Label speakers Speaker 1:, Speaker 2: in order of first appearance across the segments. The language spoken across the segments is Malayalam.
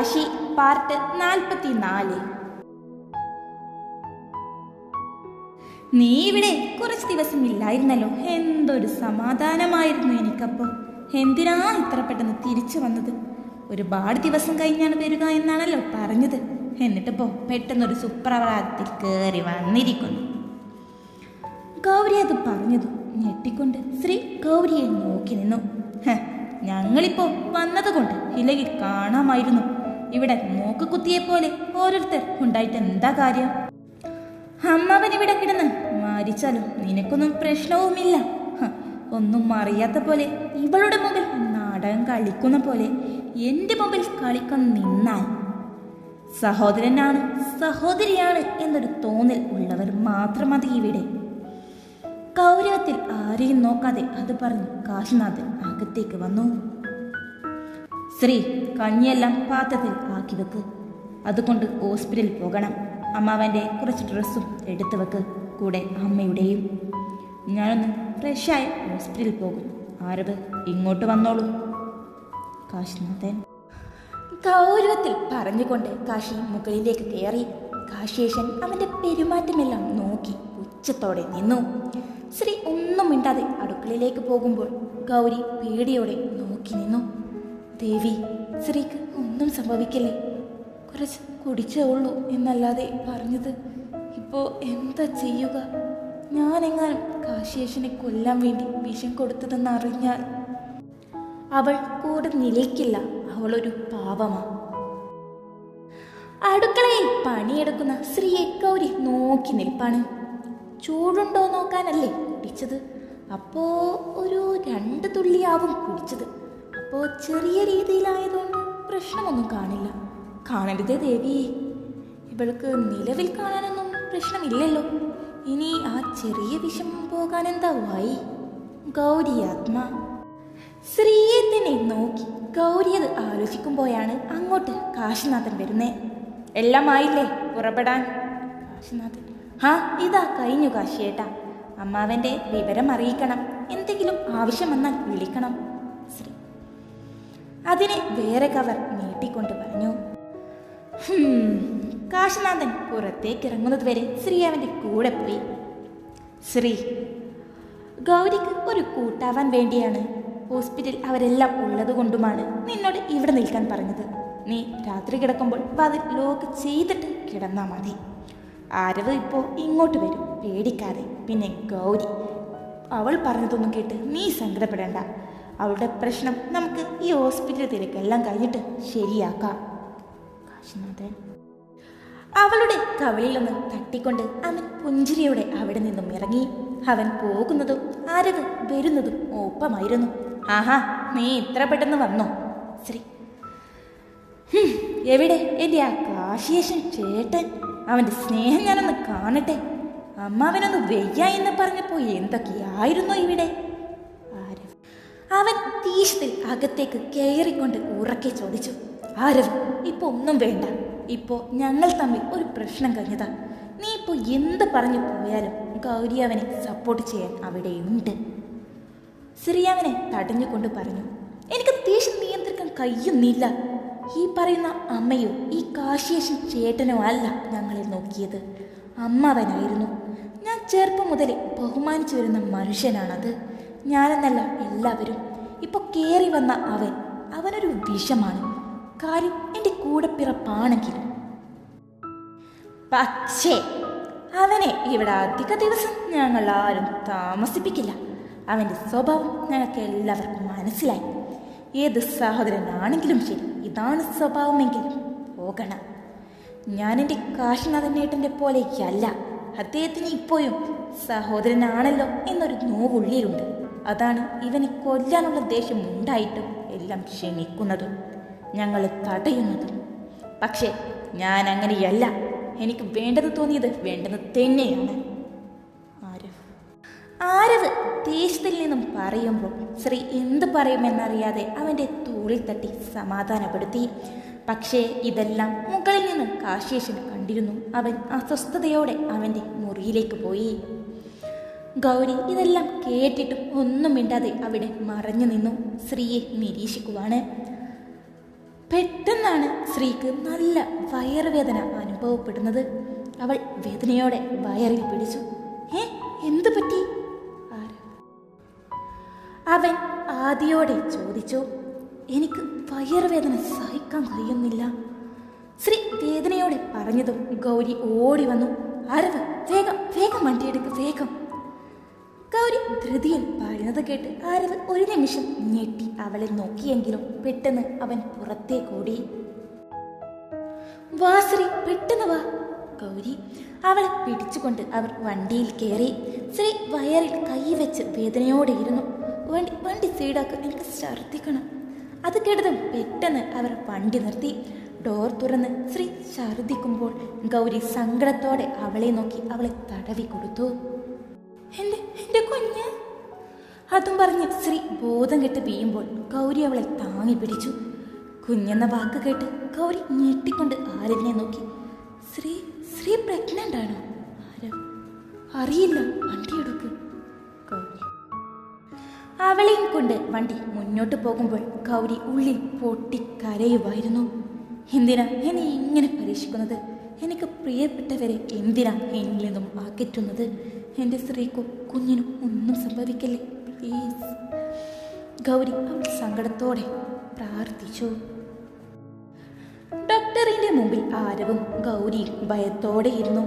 Speaker 1: കാശി പാർട്ട് 44. നീ ഇവിടെ കുറച്ച് ദിവസം ഇല്ലായിരുന്നല്ലോ, എന്തൊരു സമാധാനമായിരുന്നു എനിക്കപ്പോൾ. എന്തിനാ ഇത്ര പെട്ടെന്ന് തിരിച്ചു വന്നത്? ഒരുപാട് ദിവസം കഴിഞ്ഞാണ് വരിക എന്നാണല്ലോ പറഞ്ഞത്. എന്നിട്ടിപ്പോ പെട്ടെന്നൊരു സുപ്രഭാതത്തിൽ കയറി വന്നിരിക്കുന്നു. ഗൗരി അത് പറഞ്ഞതു ഞെട്ടിക്കൊണ്ട് ശ്രീ ഗൗരിയെ നോക്കി നിന്നു. ഞങ്ങളിപ്പോ വന്നതുകൊണ്ട് ഇല്ലെങ്കിൽ കാണാമായിരുന്നു. ഇവിടെ നോക്കുകുത്തിയെ ഓരോരുത്തർ ഉണ്ടായിട്ട് എന്താ കാര്യം? അമ്മാവൻ ഇവിടെ കിടന്ന് മരിച്ചാലും നിനക്കൊന്നും പ്രശ്നവുമില്ല. ഒന്നും അറിയാത്ത പോലെ ഇവളുടെ മുമ്പിൽ നാടകം കളിക്കുന്ന പോലെ എൻ്റെ മുമ്പിൽ കളിക്കാൻ നിന്നാൽ സഹോദരനാണ് സഹോദരിയാണ് എന്നൊരു തോന്നൽ ഉള്ളവർ മാത്രം മതി ഇവിടെ. ഗൗരവത്തിൽ ആരെയും നോക്കാതെ അത് പറഞ്ഞു കാശിനാഥൻ അകത്തേക്ക് വന്നു. ശ്രീ, കഞ്ഞിയെല്ലാം പാത്രത്തിൽ ആക്കി വെക്ക്. അതുകൊണ്ട് ഹോസ്പിറ്റലിൽ പോകണം. അമ്മാവൻ്റെ കുറച്ച് ഡ്രസ്സും എടുത്തു വെക്ക്, കൂടെ അമ്മയുടെയും. ഞാനൊന്ന് ഫ്രഷായി ഹോസ്പിറ്റലിൽ പോകും. ആരവ് ഇങ്ങോട്ട് വന്നോളൂ. കാശിനാഥൻ ഗൗരവത്തിൽ പറഞ്ഞുകൊണ്ട് കാശി മുകളിലേക്ക് കയറി. കാശേഷൻ അവൻ്റെ പെരുമാറ്റമെല്ലാം നോക്കി ഉച്ചത്തോടെ നിന്നു. ശ്രീ ഒന്നും മിണ്ടാതെ അടുക്കളയിലേക്ക് പോകുമ്പോൾ ഗൗരി പേടിയോടെ നോക്കി നിന്നു. ദേവി, ശ്രീക്ക് ഒന്നും സംഭവിക്കില്ലേ? കുറച്ച് കുടിച്ചേ ഉള്ളൂ എന്നല്ലാതെ പറഞ്ഞത്. ഇപ്പോൾ എന്താ ചെയ്യുക? ഞാനെങ്ങാനും കാശേഷനെ കൊല്ലാൻ വേണ്ടി വിഷം കൊടുത്തതെന്ന് അറിഞ്ഞാൽ അവൾ കൂടെ നിലയ്ക്കില്ല. അവളൊരു പാവമാ. അടുക്കളയിൽ പണിയെടുക്കുന്ന ശ്രീയെ ഗൗരി നോക്കി നിൽപ്പാണ്. ചൂടുണ്ടോ നോക്കാനല്ലേ കുടിച്ചത്. അപ്പോ ഒരു 2 തുള്ളിയാവും കുടിച്ചത്. അപ്പോ ചെറിയ രീതിയിലായതുകൊണ്ട് പ്രശ്നമൊന്നും കാണില്ല. കാണരുതേ ദേവി, ഇവൾക്ക് നിലവിൽ കാണാനൊന്നും പ്രശ്നമില്ലല്ലോ. ഇനി ആ ചെറിയ വിഷം പോകാൻ എന്താ വഴി? ഗൗരി ആത്മാ. ശ്രീയെ തന്നെ നോക്കി ഗൗരി അത് ആലോചിക്കുമ്പോഴാണ് അങ്ങോട്ട് കാശിനാഥൻ വരുന്നേ. എല്ലാം ആയില്ലേ പുറപ്പെടാൻ? കാശിനാഥൻ: ഇതാ കഴിഞ്ഞു കാശിയേട്ടാ. അമ്മാവൻ്റെ വിവരം അറിയിക്കണം. എന്തെങ്കിലും ആവശ്യം വന്നാൽ വിളിക്കണം. ശ്രീ അതിനെ വേറെ കവർ നീട്ടിക്കൊണ്ട് പറഞ്ഞു. കാശിനാഥൻ പുറത്തേക്ക് ഇറങ്ങുന്നത് വരെ ശ്രീ അവൻ്റെ കൂടെ പോയി. ശ്രീ, ഗൗരിക്ക് ഒരു കൂട്ടാവാൻ വേണ്ടിയാണ്. ഹോസ്പിറ്റൽ അവരെല്ലാം ഉള്ളത് കൊണ്ടുമാണ് നിന്നോട് ഇവിടെ നിൽക്കാൻ പറഞ്ഞത്. നീ രാത്രി കിടക്കുമ്പോൾ വാതിൽ ലോക്ക് ചെയ്തിട്ട് കിടന്നാൽ മതി. ആരവ് ഇപ്പോൾ ഇങ്ങോട്ട് വരും, പേടിക്കാതെ. പിന്നെ ഗൗരി, അവൾ പറഞ്ഞതൊന്നും കേട്ട് നീ സങ്കടപ്പെടേണ്ട. അവളുടെ പ്രശ്നം നമുക്ക് ഈ ഹോസ്പിറ്റൽ തിരക്കെല്ലാം കഴിഞ്ഞിട്ട് ശരിയാക്കാം. കാശിനാഥൻ അവളുടെ കവിളിലൊന്ന് തട്ടിക്കൊണ്ട് അവൻ പുഞ്ചിരിയോടെ അവിടെ നിന്നും ഇറങ്ങി. അവൻ പോകുന്നതും ആരവ് വരുന്നതും ഒപ്പമായിരുന്നു. നീ ഇത്ര പെട്ടെന്ന് വന്നോ? ശ്രീ: എവിടെ എൻ്റെ ആ കാശിയേഷൻ ചേട്ടൻ? അവൻ്റെ സ്നേഹം ഞാനൊന്ന് കാണട്ടെ. അമ്മാവനൊന്ന് വെയ്യ എന്ന് പറഞ്ഞപ്പോൾ എന്തൊക്കെയായിരുന്നു ഇവിടെ? ആരവ് അവൻ ദേഷ്യത്തിൽ അകത്തേക്ക് കയറിക്കൊണ്ട് ഉറക്കെ ചോദിച്ചു. ആരവ്, ഇപ്പോൾ ഒന്നും വേണ്ട. ഇപ്പോൾ ഞങ്ങൾ തമ്മിൽ ഒരു പ്രശ്നം കഴിഞ്ഞതാ. നീ ഇപ്പോൾ എന്ത് പറഞ്ഞു പോയാലും ഗൗരി അവനെ സപ്പോർട്ട് ചെയ്യാൻ അവിടെയുണ്ട്. ശ്രീ അവനെ തടഞ്ഞുകൊണ്ട് പറഞ്ഞു. എനിക്ക് ദേഷ്യം നിയന്ത്രിക്കാൻ കഴിയുന്നില്ല. ഈ പറയുന്ന അമ്മയോ ഈ കാശിയേഷൻ ചേട്ടനോ അല്ല ഞങ്ങളെ നോക്കിയത്, അമ്മാവനായിരുന്നു. ഞാൻ ചെറുപ്പം മുതലേ ബഹുമാനിച്ചു വരുന്ന മനുഷ്യനാണത്. ഞാനെന്നല്ല എല്ലാവരും. ഇപ്പോൾ കയറി വന്ന അവനൊരു വിഷമാണ്. കാര്യം എൻ്റെ കൂടെ പിറപ്പാണെങ്കിലും. പക്ഷേ അവനെ ഇവിടെ അധിക ദിവസം ഞങ്ങൾ ആരും താമസിപ്പിക്കില്ല. അവൻ്റെ സ്വഭാവം ഞങ്ങൾക്ക് എല്ലാവർക്കും മനസ്സിലായി. ഏത് സഹോദരനാണെങ്കിലും ശരി, ഇതാണ് സ്വഭാവമെങ്കിലും പോകണം. ഞാൻ എൻ്റെ കാശിനാഥനേട്ടൻ്റെ പോലെയല്ല. അദ്ദേഹത്തിന് ഇപ്പോഴും സഹോദരനാണല്ലോ എന്നൊരു നോവുള്ളിലുണ്ട്. അതാണ് ഇവനെ കൊല്ലാനുള്ള ദേഷ്യം ഉണ്ടായിട്ടും എല്ലാം ക്ഷമിക്കുന്നതും ഞങ്ങൾ തടയുന്നതും. പക്ഷേ ഞാൻ അങ്ങനെയല്ല. എനിക്ക് വേണ്ടത് തോന്നിയത് വേണ്ടത് തന്നെയാണ്. ആരവ് ദേഷ്യത്തിൽ നിന്നും പറയുമ്പോൾ ശ്രീ എന്ത് പറയുമെന്നറിയാതെ അവൻ്റെ തോളിൽ തട്ടി സമാധാനപ്പെടുത്തി. പക്ഷേ ഇതെല്ലാം മുകളിൽ നിന്ന് കാശേഷൻ കണ്ടിരുന്നു. അവൻ അസ്വസ്ഥതയോടെ അവൻ്റെ മുറിയിലേക്ക് പോയി. ഗൗരി ഇതെല്ലാം കേട്ടിട്ടും ഒന്നും മിണ്ടാതെ അവിടെ മറഞ്ഞു നിന്നു ശ്രീയെ നിരീക്ഷിക്കുവാണ്. പെട്ടെന്നാണ് ശ്രീക്ക് നല്ല വയറുവേദന അനുഭവപ്പെടുന്നത്. അവൾ വേദനയോടെ വയറിൽ പിടിച്ചു. എന്തു പറ്റി? അവൻ ആദിയോടെ ചോദിച്ചു. എനിക്ക് വയറുവേദന സഹിക്കാൻ കഴിയുന്നില്ല. ശ്രീ വേദനയോടെ പറഞ്ഞതും ഗൗരി ഓടി വന്നു. ആരവ്, വേഗം വേഗം വണ്ടിയെടുക്ക്, വേഗം. ഗൗരി ധൃതിയിൽ പറയുന്നത് കേട്ട് ആരവ് ഒരു നിമിഷം ഞെട്ടി അവളെ നോക്കിയെങ്കിലും പെട്ടെന്ന് അവൻ പുറത്തേക്കോടി. വാ ശ്രീ, പെട്ടെന്ന് വാ. ഗൗരി അവളെ പിടിച്ചുകൊണ്ട് അവർ വണ്ടിയിൽ കയറി. ശ്രീ വയറിൽ കൈവച്ച് വേദനയോടെ ഇരുന്നു. വണ്ടി സൈഡാക്ക്, എനിക്ക് ഛർദ്ദിക്കണം. അത് കേട്ടതും പെട്ടെന്ന് അവർ വണ്ടി നിർത്തി. ഡോർ തുറന്ന് ശ്രീ ഛർദ്ദിക്കുമ്പോൾ ഗൗരി സങ്കടത്തോടെ അവളെ നോക്കി അവളെ തടവി കൊടുത്തു. എന്റെ കുഞ്ഞ്. അതും പറഞ്ഞ് ശ്രീ ബോധം കെട്ട് വീഴുമ്പോൾ ഗൗരി അവളെ താങ്ങി പിടിച്ചു. കുഞ്ഞെന്ന വാക്ക് കേട്ട് ഗൗരി ഞെട്ടിക്കൊണ്ട് ആരവിനെ നോക്കി. ശ്രീ പ്രഗ്നന്റ് ആണോ? അറിയില്ല, വണ്ടി എടുക്ക്. ഗൗരി അവളെയും കൊണ്ട് വണ്ടി മുന്നോട്ട് പോകുമ്പോൾ ഗൗരി ഉള്ളിൽ പൊട്ടിക്കരയുമായിരുന്നു. എന്തിനാ എന്നെ ഇങ്ങനെ പരീക്ഷിക്കുന്നത്? എനിക്ക് പ്രിയപ്പെട്ടവരെ എന്തിനാ എന്നിൽ നിന്നും അകറ്റുന്നത്? എൻ്റെ സ്ത്രീക്കും കുഞ്ഞിനും ഒന്നും സംഭവിക്കല്ലേ, പ്ലീസ്. ഗൗരി അവൾ സങ്കടത്തോടെ പ്രാർത്ഥിച്ചു. ഡോക്ടറിന്റെ മുമ്പിൽ ആരവും ഗൗരി ഭയത്തോടെ ഇരുന്നു.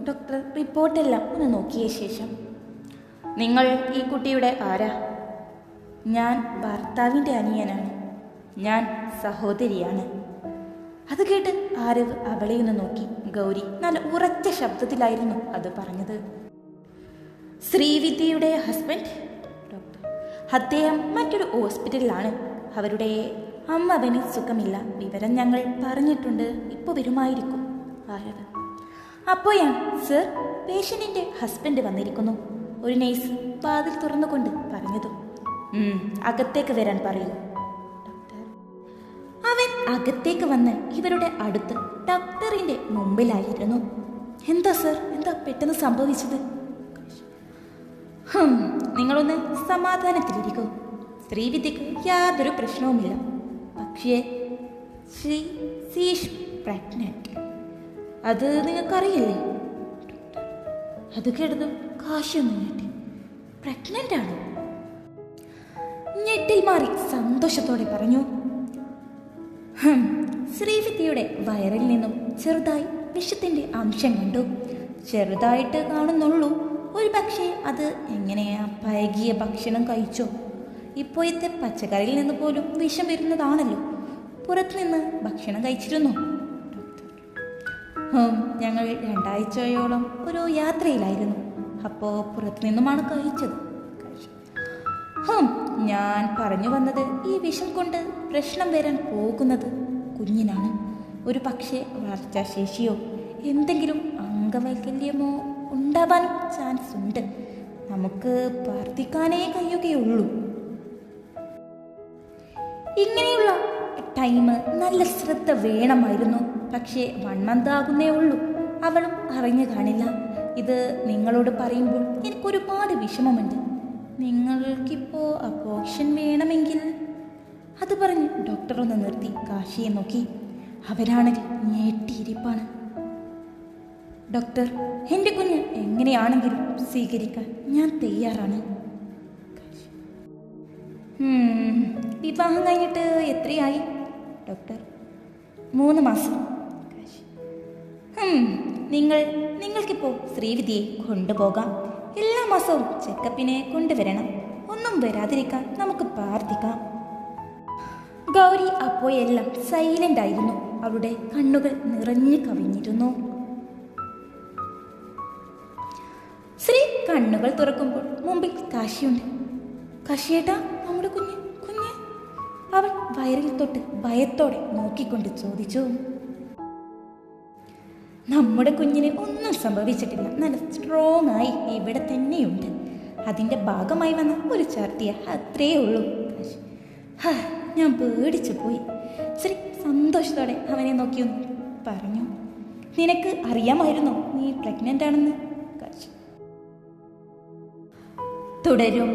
Speaker 1: ഡോക്ടർ റിപ്പോർട്ടെല്ലാം ഒന്ന് നോക്കിയ ശേഷം, നിങ്ങൾ ഈ കുട്ടിയുടെ ആരാ? ഞാൻ ഭർത്താവിൻ്റെ അനിയനാണ്. ഞാൻ സഹോദരിയാണ്. അത് കേട്ട് ആരവ് അവളെ ഒന്ന് നോക്കി. ഗൗരി നല്ല ഉറച്ച ശബ്ദത്തിലായിരുന്നു അത് പറഞ്ഞത്. ശ്രീവിദ്യയുടെ ഹസ്ബൻഡ്? ഡോക്ടർ, അദ്ദേഹം മറ്റൊരു ഹോസ്പിറ്റലിലാണ്. അവരുടെ അമ്മവന് സുഖമില്ല. വിവരം ഞങ്ങൾ പറഞ്ഞിട്ടുണ്ട്. ഇപ്പോൾ വരുമായിരിക്കും. ആരവ് അപ്പോഴാണ്, സർ, പേഷ്യന്റിന്റെ ഹസ്ബൻഡ് വന്നിരിക്കുന്നു. ഒരു നേഴ്സ് വാതിൽ തുറന്നുകൊണ്ട് പറഞ്ഞതും, അകത്തേക്ക് വരാൻ പറയൂ. അവൻ അകത്തേക്ക് വന്ന് ഇവരുടെ അടുത്ത് ഡോക്ടറിന്റെ മുമ്പിലായിരുന്നു. എന്താ സർ, എന്താ പെട്ടെന്ന് സംഭവിച്ചത്? നിങ്ങളൊന്ന് സമാധാനത്തിലിരിക്കൂ. ശ്രീവിദ്യക്ക് യാതൊരു പ്രശ്നവുമില്ല. പക്ഷേ ഷീ ഈസ് പ്രഗ്നന്റ്. അത് നിങ്ങൾക്കറിയില്ലേ? അത് കേട്ടതും കാശൊന്നും ഞെട്ടി. പ്രഗ്നന്റ് ആണോ? ഞെട്ടിൽ മാറി സന്തോഷത്തോടെ പറഞ്ഞു. ശ്രീവിദ്യയുടെ വയറിൽ നിന്നും ചെറുതായി വിഷത്തിന്റെ അംശം കണ്ടു. ചെറുതായിട്ട് കാണുന്നുള്ളൂ. ഒരു പക്ഷേ അത് എങ്ങനെയാ പഴകിയ ഭക്ഷണം കഴിച്ചോ? ഇപ്പോഴത്തെ പച്ചക്കറിയിൽ നിന്ന് പോലും വിഷം വരുന്നതാണല്ലോ. പുറത്തുനിന്ന് ഭക്ഷണം കഴിച്ചിരുന്നോ? ഞങ്ങൾ 2 ആഴ്ചയോളം ഒരു യാത്രയിലായിരുന്നു. അപ്പോൾ പുറത്തുനിന്നുമാണ് കഴിച്ചത്. ഞാൻ പറഞ്ഞു വന്നത്, ഈ വിഷം കൊണ്ട് പ്രശ്നം വരാൻ പോകുന്നത് കുഞ്ഞിനാണ്. ഒരു പക്ഷേ വളർച്ചാശേഷിയോ എന്തെങ്കിലും അംഗവൈകല്യമോ ഉണ്ടാവാനും ചാൻസ് ഉണ്ട്. നമുക്ക് പ്രാർത്ഥിക്കാനേ കഴിയുകയുള്ളൂ. ഇങ്ങനെയുള്ള ടൈം നല്ല ശ്രദ്ധ വേണമായിരുന്നു. പക്ഷേ 1 month ആകുന്നേ ഉള്ളൂ. അവളും അറിഞ്ഞു കാണില്ല. ഇത് നിങ്ങളോട് പറയുമ്പോൾ എനിക്കൊരുപാട് വിഷമമുണ്ട്. നിങ്ങൾക്കിപ്പോൾ അബോർഷൻ വേണമെങ്കിൽ. അത് പറഞ്ഞ് ഡോക്ടർ ഒന്ന് നിർത്തി കാശിയെ നോക്കി. അവരാണെങ്കിൽ ഞെട്ടിയിരിപ്പാണ്. ഡോക്ടർ, എൻ്റെ കുഞ്ഞ് എങ്ങനെയാണെങ്കിലും സ്വീകരിക്കാൻ ഞാൻ തയ്യാറാണ്. വിവാഹം കഴിഞ്ഞിട്ട് എത്രയായി? ഡോക്ടർ, 3 മാസം. നിങ്ങൾക്കിപ്പോൾ ശ്രീവിദ്യയെ കൊണ്ടുപോകാം. എല്ലാ മാസവും ചെക്കപ്പിനെ കൊണ്ടുവരണം. ഒന്നും വരാതിരിക്കാൻ നമുക്ക് പ്രാർത്ഥിക്കാം. ഗൗരി അപ്പോഴെല്ലാം സൈലന്റ് ആയിരുന്നു. അവളുടെ കണ്ണുകൾ നിറഞ്ഞു കവിഞ്ഞിരുന്നു. ശ്രീ കണ്ണുകൾ തുറക്കുമ്പോൾ മുമ്പിൽ കാശിയുണ്ട്. കാശിയേട്ടാ, നമ്മുടെ കുഞ്ഞ്. അവൾ വയറിൽ തൊട്ട് ഭയത്തോടെ നോക്കിക്കൊണ്ട് ചോദിച്ചു. നമ്മുടെ കുഞ്ഞിന് ഒന്നും സംഭവിച്ചിട്ടില്ല. നല്ല സ്ട്രോങ് ആയി ഇവിടെ തന്നെയുണ്ട്. അതിൻ്റെ ഭാഗമായി വന്ന ഒരു ഛർദിയ, അത്രേ ഉള്ളൂ. ഞാൻ പേടിച്ചു പോയി. ശ്രീ സന്തോഷത്തോടെ അവനെ നോക്കിയൊന്ന് പറഞ്ഞു. നിനക്ക് അറിയാമായിരുന്നോ നീ പ്രഗ്നന്റ് ആണെന്ന്? തുടരും.